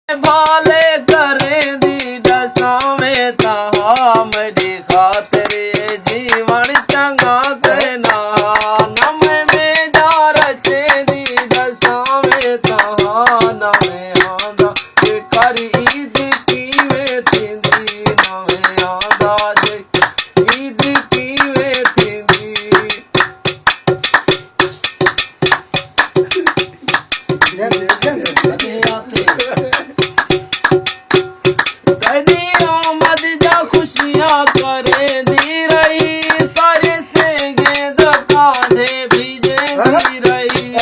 भाले करें दी दसावें तहा मेरी खातिर ये जीवन चंगा कहना नमे में जा रचे दी दसावें तहा नमे आंदा जे कर ईद कीवे थींदी नमे आंदा जे ईद कीवे थींदी खुशियाँ करे दी रही सारे से गेंदा कांधे भीजे दी रही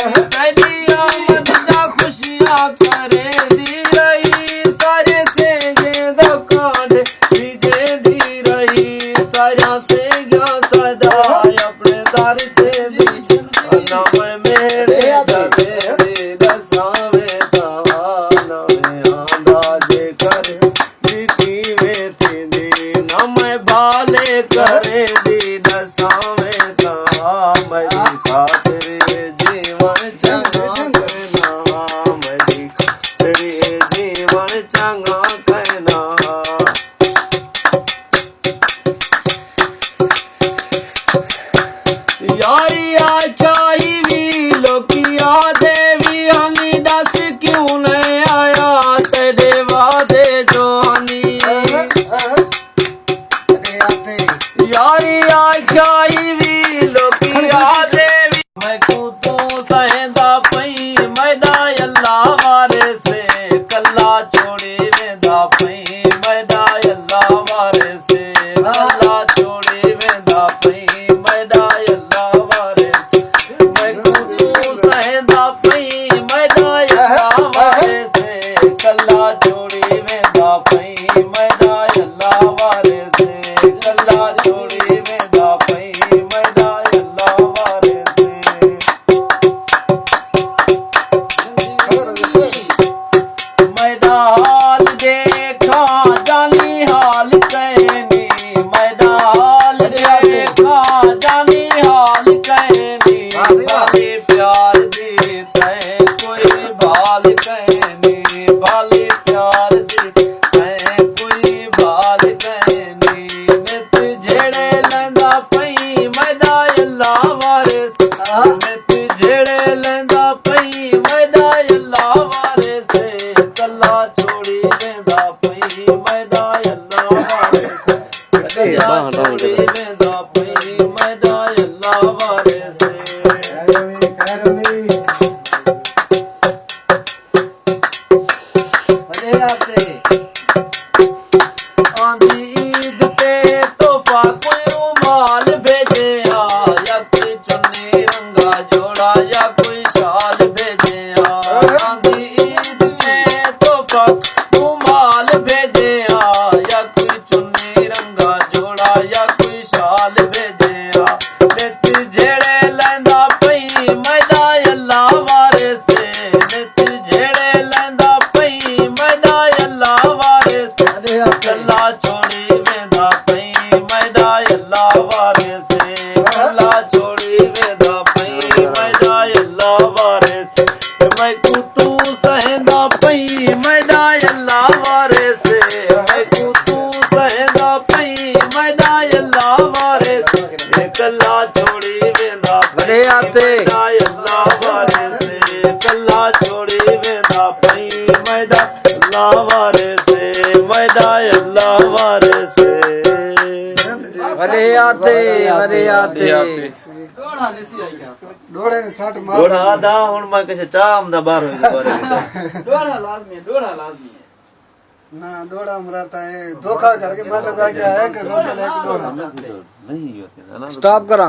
आमद जा खुशियाँ करे दी रही सारे से गेंदा कांधे भीजे दी रही सारा से गया सदा अपने दर ते भी नम मेरे जबे दे दसावे तहा नमे आंदा जे कर दी में थी नमे बाले करे दी दसावें तहा मेरी खातिर जीवन चंगा कहना मेरी खातिर जीवन चंगा कहना यारी आचाई भी लोकिया देवी हनी दस क्यों नहीं आया तेरे वादे जो हनी यारी आख्याई भी लोकिया देवी मैं तू सहेंदा पई मैदा अल्लाह वारे से कल्ला छोड़ी वेंदा पई मैदा अल्लाह वारे से कल्ला छोड़ी वेंदा पई मैदा अल्लाह वारे मैं तू सहेंदा पई मैदा अल्लाह वारे से कल्ला छोड़ी वेंदा पई मैदा अल्लाह वारे से कल्ला छोड़ी वेंदा पई मैदा अल्लाह वारे से मैदा हाल देखा जानी हाल कहनी मैदा हाल देखा जानी हाल कहनी बाले प्यार देते कोई बाल कहनी बाले प्यार देते कोई बाल कहनी नित झेड़े लेंदा पई मैदा अल्लाह वारे नित झेड़े लेंदा पई मैदा अल्लाह वारे से कल्ला छोड़ी वेंदा पई मैदा अल्लाह वारे से कल्ला छोड़ी वेंदा पई मैदा अल्लाह वारे से आंधी ईद पे तोहफा कोई रुमाल भेजे या कोई चुन्नी रंगा जोड़ा या कोई शाल भेजे आंधी ईद पे तोहफा रुमाल भेजे या कोई चुन्नी रंगा जोड़ा या कोई शाल भेजे नित झेड़े लेंदा पई मैदा अल्लाह वारे से नित झेड़े लेंदा पई मैदा अल्लाह वारे से कल्ला छोड़ी वेंदा पई मैदा अल्लाह वारे से कल्ला छोड़ी वेंदा पई मैदा अल्लाह वारे से मैं तू सहेंदा पई मैदा अल्लाह वारे से मैं तू सहेंदा पई मैदा अल्लाह वारे से कल्ला छोड़ी वेंदा पई मैदा अल्लाह वारे से कल्ला छोड़ी वेंदा पई मैदा अल्लाह वारे से मैदा अल्लाह वारे से वरे आते डोड़ा दा हुन मैं किसे चाम दा बाहर डोड़ा लाजमी है ना डोड़ा मरता है धोखा करके मैं तो कह गया है कि डोड़ा नहीं होती ना स्टॉप करा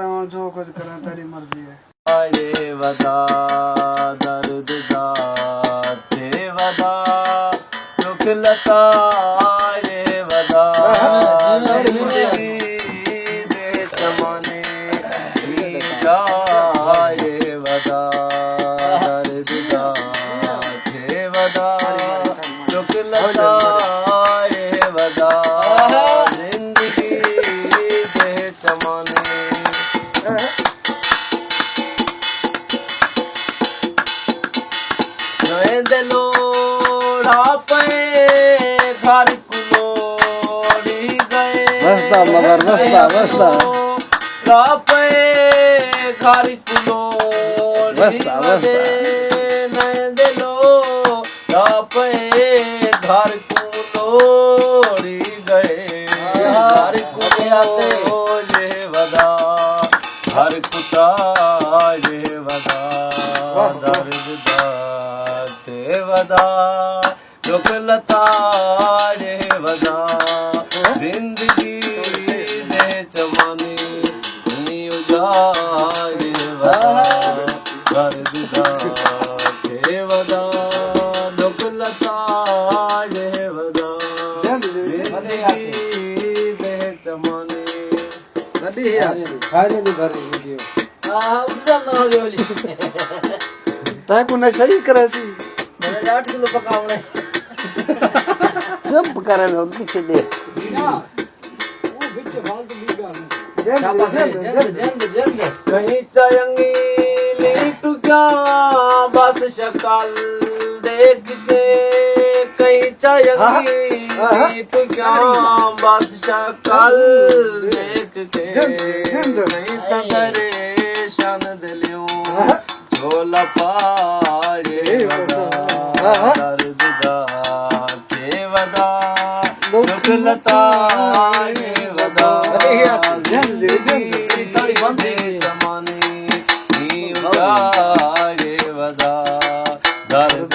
और जो कुछ करा तेरी मर्जी है आए वदा दर्द दा थे वदा दुख लता रे वदा जिंदगी दे तमाने ही जाए वदा दर्द दा थे वदा दुख लता रे वदा जिंदगी दे तमाने दिलो बुढ़ापे घर कुलोड़ी गए बसता मगर बसता बसता बुढ़ापे घर कुलोड़ी बसता बसता दिलो बुढ़ापे घर कुलोड़ी गए घर कुलो ये वदा घर कुता ये वदा दर्द दाते वदा दुख लता ये वदा जिंदगी दे चमानी नी उजाए वदा दर्द दाते वदा दुख लता ये वदा जिंदगी दे चमानी नदी है तय को नहीं सही करे सी 8 किलो पकावणे सब करे में पीछे दे कहीं चायंगी तू क्या बस शक्ल देख के कहीं चायंगी तू क्या बस शक्ल देख के कहीं तगरे शन दिलियों झोला पाए वदा दर्द दा के वदा दुख लता ये वदा जिंदगी दे जमाने नी उजाए वदा दर्द